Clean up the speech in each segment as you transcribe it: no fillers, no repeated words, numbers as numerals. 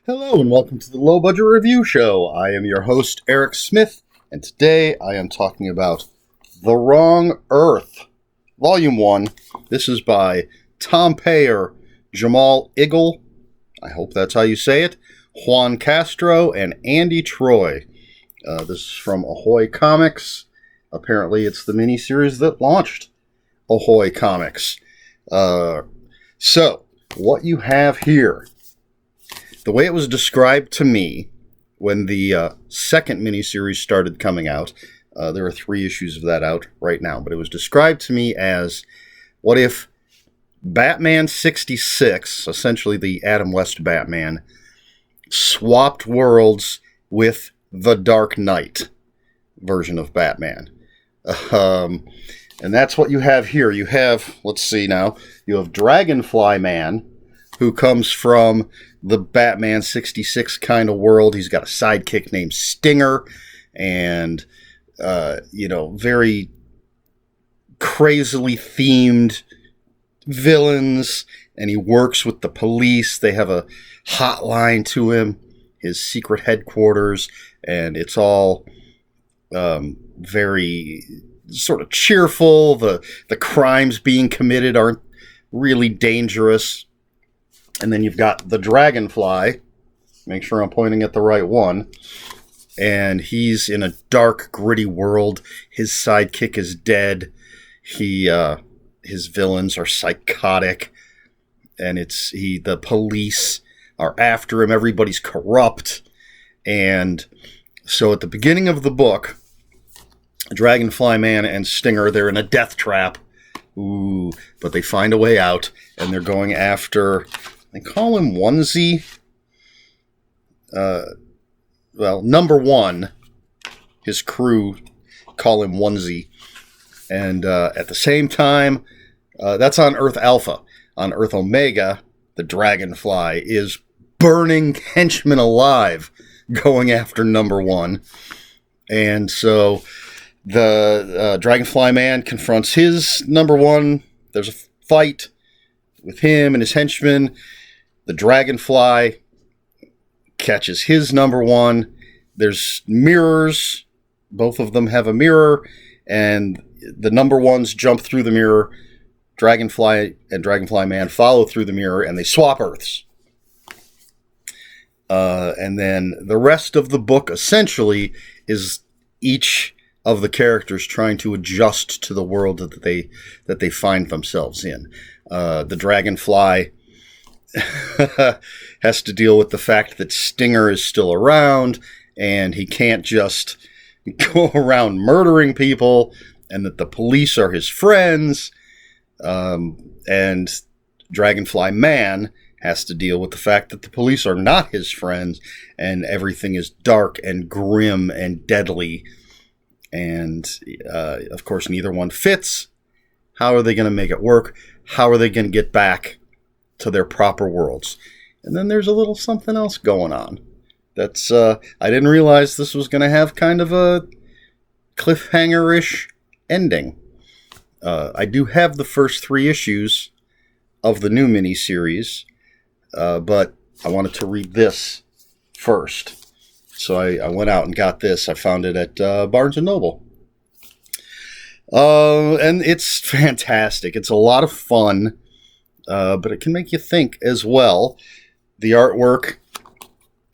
Hello and welcome to the Low Budget Review Show. I am your host, Eric Smith, and today I am talking about The Wrong Earth, Volume 1. This is by Tom Payer, Jamal Igle, I hope that's how you say it, Juan Castro, and Andy Troy. This is from Ahoy Comics. Apparently it's the miniseries that launched Ahoy Comics. So, what you have here, the way it was described to me when the second miniseries started coming out, there are 3 issues of that out right now, but it was described to me as, what if Batman 66, essentially the Adam West Batman, swapped worlds with the Dark Knight version of Batman. And that's what you have here. You have, let's see now, you have Dragonfly Man, who comes from the Batman 66 kind of world. He's got a sidekick named Stinger, and, very crazily themed villains, and he works with the police. They have a hotline to him, his secret headquarters, and it's all very sort of cheerful. The crimes being committed aren't really dangerous. And then you've got the Dragonfly. Make sure I'm pointing at the right one. And he's in a dark, gritty world. His sidekick is dead. His villains are psychotic. And the police are after him. Everybody's corrupt. And so at the beginning of the book, Dragonfly Man and Stinger, they're in a death trap. Ooh, but they find a way out, and they're going after, they call him Onesie. Number one, his crew call him Onesie. And at the same time, that's on Earth Alpha. On Earth Omega, the Dragonfly is burning henchmen alive, going after number one. And so the Dragonfly Man confronts his number one. There's a fight with him and his henchmen. The Dragonfly catches his number one. There's mirrors. Both of them have a mirror, and the number ones jump through the mirror. Dragonfly and Dragonfly Man follow through the mirror, and they swap Earths. And then the rest of the book essentially is each of the characters trying to adjust to the world that they find themselves in. The Dragonfly has to deal with the fact that Stinger is still around, and he can't just go around murdering people, and that the police are his friends. And Dragonfly Man has to deal with the fact that the police are not his friends, and everything is dark and grim and deadly. And, of course, neither one fits. How are they going to make it work? How are they going to get back to their proper worlds? And then there's a little something else going on. That's, I didn't realize this was going to have kind of a cliffhanger-ish ending. I do have the first 3 issues of the new miniseries, but I wanted to read this first. So I went out and got this. I found it at Barnes & Noble. And it's fantastic. It's a lot of fun, but it can make you think as well. The artwork,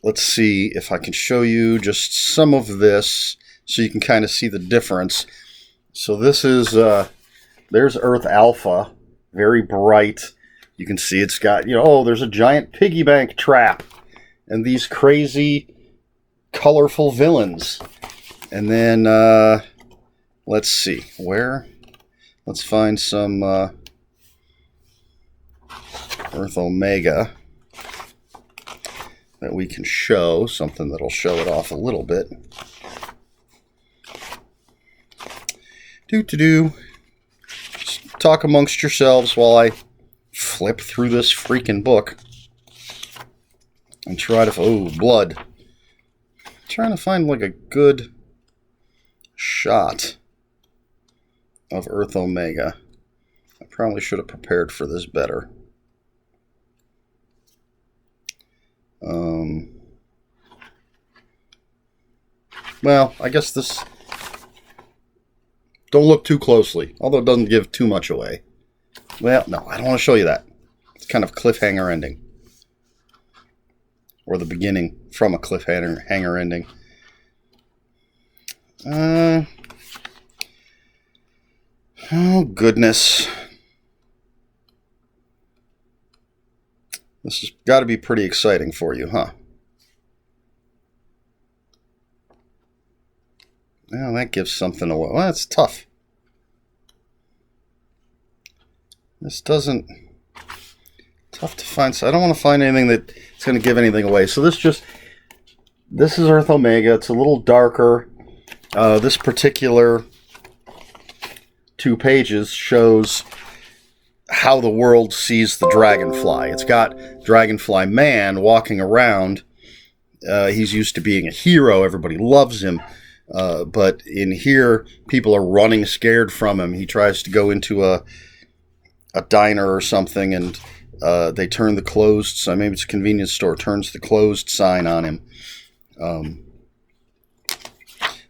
let's see if I can show you just some of this so you can kind of see the difference. So this is, there's Earth Alpha, very bright. You can see it's got, there's a giant piggy bank trap and these crazy colorful villains. And then let's see let's find some Earth Omega that we can show, something that'll show it off a little bit. Just talk amongst yourselves while I flip through this freaking book and try to, blood. Trying to find like a good shot of Earth Omega. I probably should have prepared for this better. Well, I guess this... Don't look too closely, although it doesn't give too much away. Well, no, I don't want to show you that. It's kind of cliffhanger ending. Or the beginning from a cliffhanger ending. Oh, goodness. This has got to be pretty exciting for you, huh? Well, that gives something away. Well, that's tough. This doesn't... Tough to find. So I don't want to find anything that's going to give anything away. So this is Earth Omega. It's a little darker. This particular 2 pages shows how the world sees the Dragonfly. It's got Dragonfly Man walking around. He's used to being a hero. Everybody loves him. But in here, people are running scared from him. He tries to go into a diner or something, and they turn the closed sign. Maybe it's a convenience store. Turns the closed sign on him.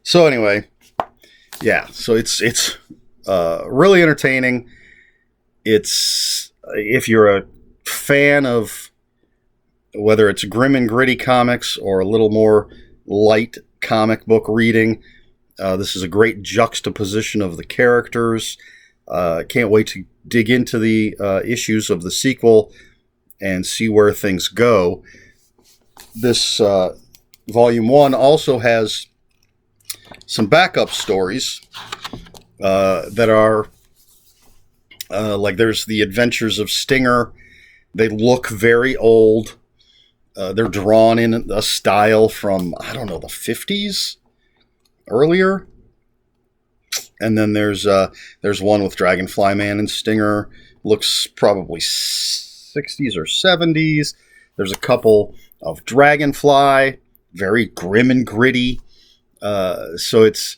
So anyway, yeah. So it's really entertaining. It's if you're a fan of whether it's grim and gritty comics or a little more light comic book reading, this is a great juxtaposition of the characters. Can't wait to dig into the issues of the sequel and see where things go. This Volume 1 also has some backup stories that are like there's the Adventures of Stinger. They look very old. They're drawn in a style from, I don't know, the 50s? Earlier? And then there's one with Dragonfly Man and Stinger. Looks probably 60s or 70s. There's a couple of Dragonfly. Very grim and gritty. So it's,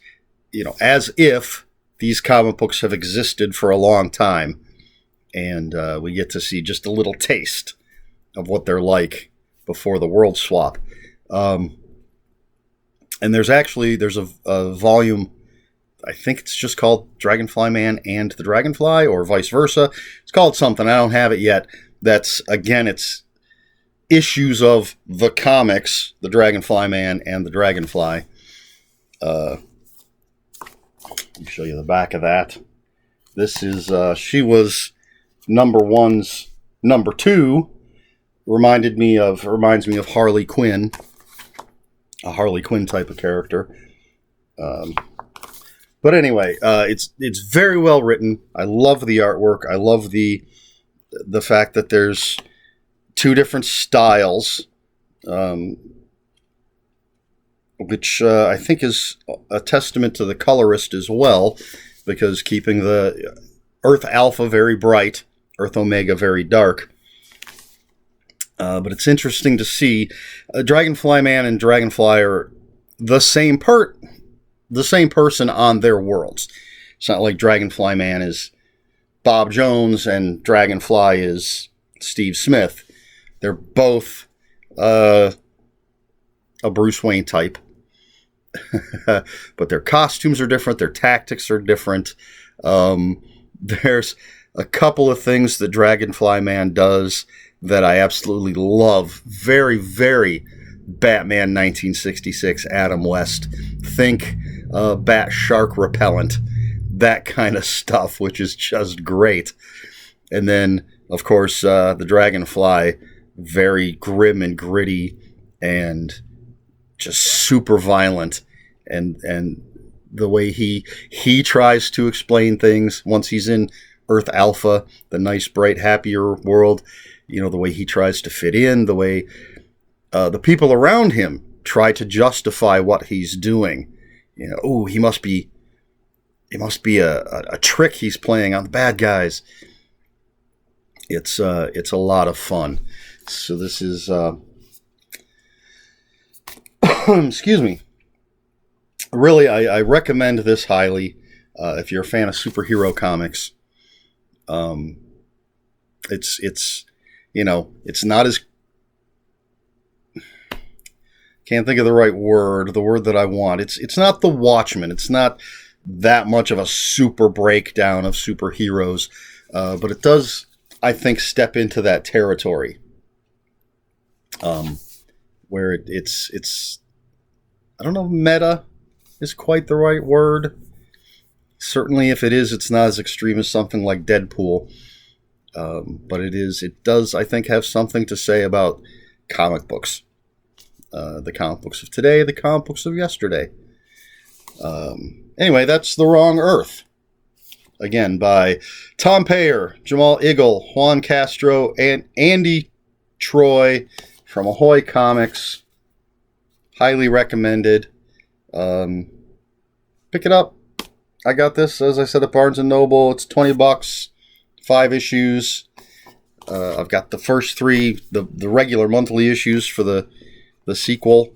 as if these comic books have existed for a long time. And we get to see just a little taste of what they're like before the world swap. And there's a volume, I think it's just called Dragonfly Man and the Dragonfly, or vice versa. It's called something. I don't have it yet. That's, again, it's issues of the comics, the Dragonfly Man and the Dragonfly. Let me show you the back of that. This is, she was number 1's number 2. Reminds me of Harley Quinn, a Harley Quinn type of character. But anyway, it's very well written. I love the artwork. I love the fact that there's 2 different styles, which I think is a testament to the colorist as well, because keeping the Earth Alpha very bright, Earth Omega very dark. But it's interesting to see Dragonfly Man and Dragonfly are the same person on their worlds. It's not like Dragonfly Man is Bob Jones and Dragonfly is Steve Smith. They're both a Bruce Wayne type. But their costumes are different. Their tactics are different. There's a couple of things that Dragonfly Man does that I absolutely love. Very, very Batman 1966, Adam West. Think bat shark repellent. That kind of stuff, which is just great. And then, of course, the Dragonfly, very grim and gritty and just super violent. And the way he tries to explain things once he's in Earth Alpha, the nice, bright, happier world, the way he tries to fit in, the way the people around him try to justify what he's doing. He must be a trick he's playing on the bad guys. It's a lot of fun. So this is excuse me. Really, I recommend this highly if you're a fan of superhero comics. It's not as Can't think of the right word, the word that I want. It's not The Watchmen. It's not that much of a super breakdown of superheroes, but it does, I think, step into that territory where it's I don't know if meta is quite the right word. Certainly, if it is, it's not as extreme as something like Deadpool. But it does, I think, have something to say about comic books. The comic books of today, the comic books of yesterday. Anyway, that's The Wrong Earth. Again, by Tom Payer, Jamal Igle, Juan Castro, and Andy Troy from Ahoy Comics. Highly recommended. Pick it up. I got this, as I said, at Barnes & Noble. It's $20, 5 issues. I've got the first 3, the regular monthly issues for the sequel,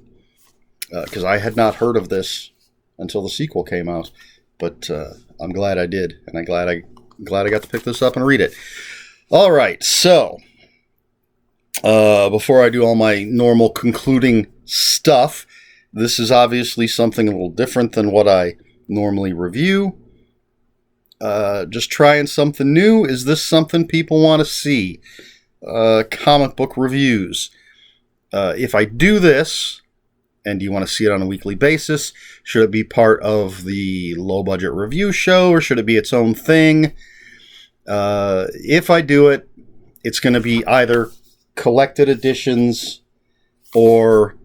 because I had not heard of this until the sequel came out. But I'm glad I did, and I'm glad I got to pick this up and read it. All right, so before I do all my normal concluding stuff, this is obviously something a little different than what I normally review. Just trying something new. Is this something people want to see? Comic book reviews. If I do this, and do you want to see it on a weekly basis, should it be part of the low budget review show, or should it be its own thing? If I do it, it's going to be either collected editions or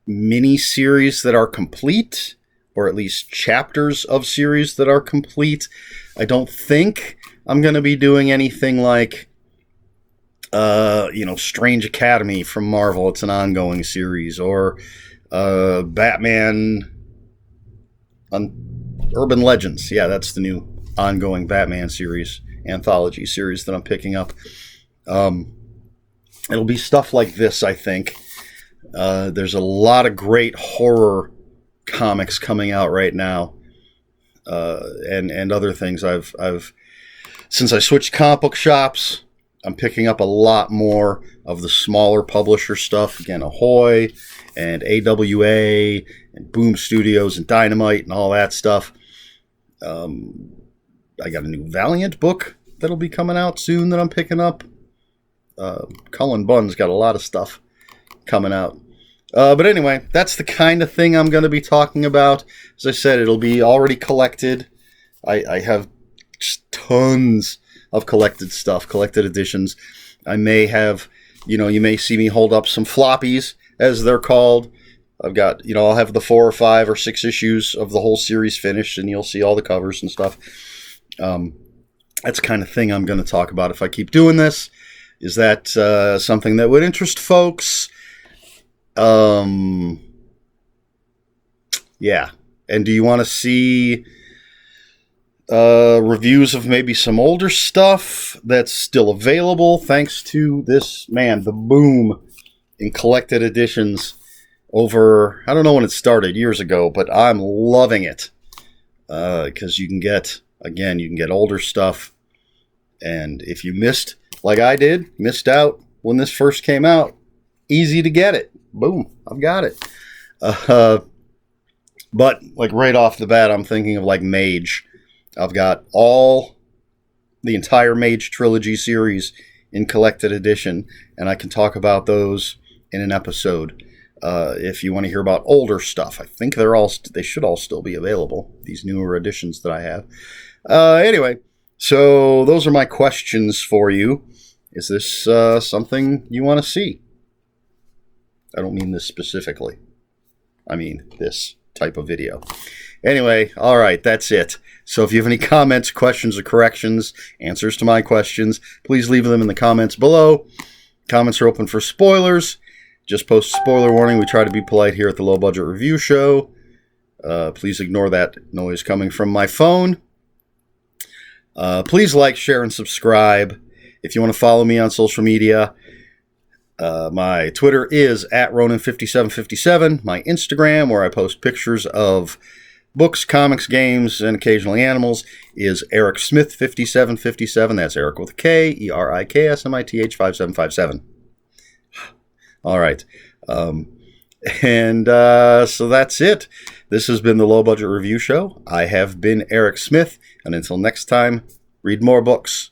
mini series that are complete, or at least chapters of series that are complete. I don't think I'm going to be doing anything like, Strange Academy from Marvel. It's an ongoing series. Or Batman Urban Legends. Yeah, that's the new ongoing Batman series, anthology series that I'm picking up. It'll be stuff like this, I think. There's a lot of great horror comics coming out right now, and other things. I've since I switched comic book shops, I'm picking up a lot more of the smaller publisher stuff. Again, Ahoy and AWA and Boom Studios and Dynamite and all that stuff. I got a new Valiant book that'll be coming out soon that I'm picking up. Cullen Bunn's got a lot of stuff coming out. But anyway, that's the kind of thing I'm going to be talking about. As I said, it'll be already collected. I have just tons of collected stuff, collected editions. I may have, you may see me hold up some floppies, as they're called. I've got, I'll have the 4 or 5 or 6 issues of the whole series finished, and you'll see all the covers and stuff. That's the kind of thing I'm going to talk about if I keep doing this. Is that something that would interest folks? Yeah. And do you want to see reviews of maybe some older stuff that's still available thanks to this, the boom in collected editions over, I don't know when it started, years ago, but I'm loving it. Because you can get older stuff. And if you missed out when this first came out, easy to get it. Boom, I've got it. But like right off the bat, I'm thinking of like Mage. I've got the entire Mage trilogy series in collected edition, and I can talk about those in an episode. If you want to hear about older stuff, I think they should all still be available, these newer editions that I have. Anyway, so those are my questions for you. Is this something you want to see? I don't mean this specifically. I mean this type of video. Anyway, all right, that's it. So if you have any comments, questions, or corrections, answers to my questions, please leave them in the comments below. Comments are open for spoilers. Just post a spoiler warning. We try to be polite here at the Low Budget Review Show. Please ignore that noise coming from my phone. Please like, share, and subscribe. If you want to follow me on social media, my Twitter is @Ronin5757. My Instagram, where I post pictures of books, comics, games, and occasionally animals, is Eric Smith 5757. That's Eric with a K, ERIKSMITH 5757. All right. And so that's it. This has been the Low Budget Review Show. I have been Eric Smith, and until next time, read more books.